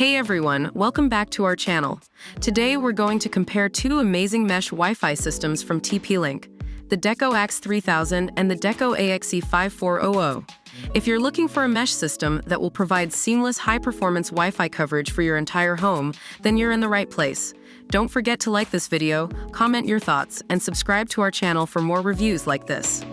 Hey everyone, welcome back to our channel. Today we're going to compare two amazing mesh Wi-Fi systems from TP-Link, the Deco AX3000 and the Deco AXE5400. If you're looking for a mesh system that will provide seamless high-performance Wi-Fi coverage for your entire home, then you're in the right place. Don't forget to like this video, comment your thoughts, and subscribe to our channel for more reviews like this.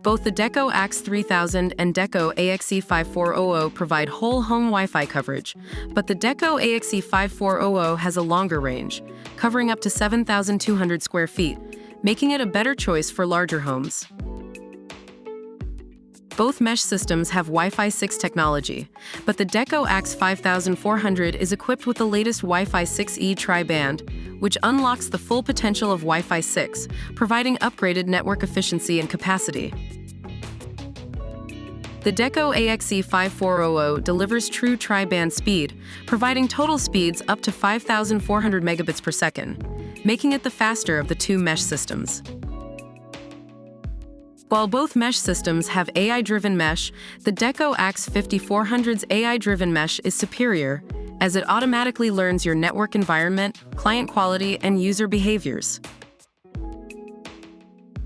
Both the Deco AX3000 and Deco AXE5400 provide whole home Wi-Fi coverage, but the Deco AXE5400 has a longer range, covering up to 7,200 square feet, making it a better choice for larger homes. Both mesh systems have Wi-Fi 6 technology, but the Deco AXE5400 is equipped with the latest Wi-Fi 6E tri-band, which unlocks the full potential of Wi-Fi 6, providing upgraded network efficiency and capacity. The Deco AXE5400 delivers true tri-band speed, providing total speeds up to 5,400 megabits per second, making it the faster of the two mesh systems. While both mesh systems have AI-driven mesh, the Deco AXE5400's AI-driven mesh is superior, as it automatically learns your network environment, client quality, and user behaviors.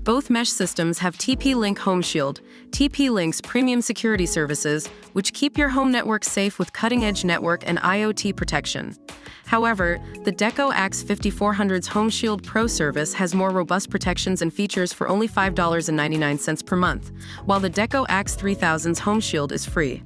Both mesh systems have TP-Link Home Shield, TP-Link's premium security services, which keep your home network safe with cutting-edge network and IoT protection. However, the Deco AXE5400's Home Shield Pro service has more robust protections and features for only $5.99 per month, while the Deco AX3000's Home Shield is free.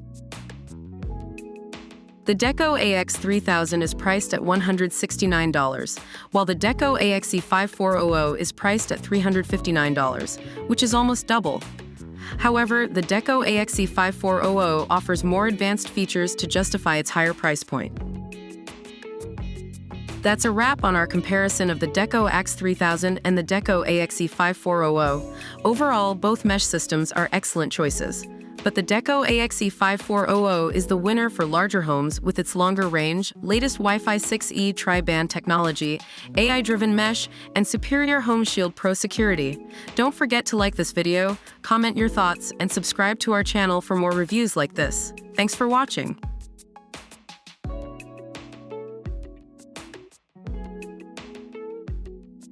The Deco AX3000 is priced at $169, while the Deco AXE5400 is priced at $359, which is almost double. However, the Deco AXE5400 offers more advanced features to justify its higher price point. That's a wrap on our comparison of the Deco AX3000 and the Deco AXE5400. Overall, both mesh systems are excellent choices. But the Deco AXE5400 is the winner for larger homes with its longer range, latest Wi-Fi 6E tri-band technology, AI-driven mesh, and superior Home Shield Pro security. Don't forget to like this video, comment your thoughts, and subscribe to our channel for more reviews like this. Thanks for watching.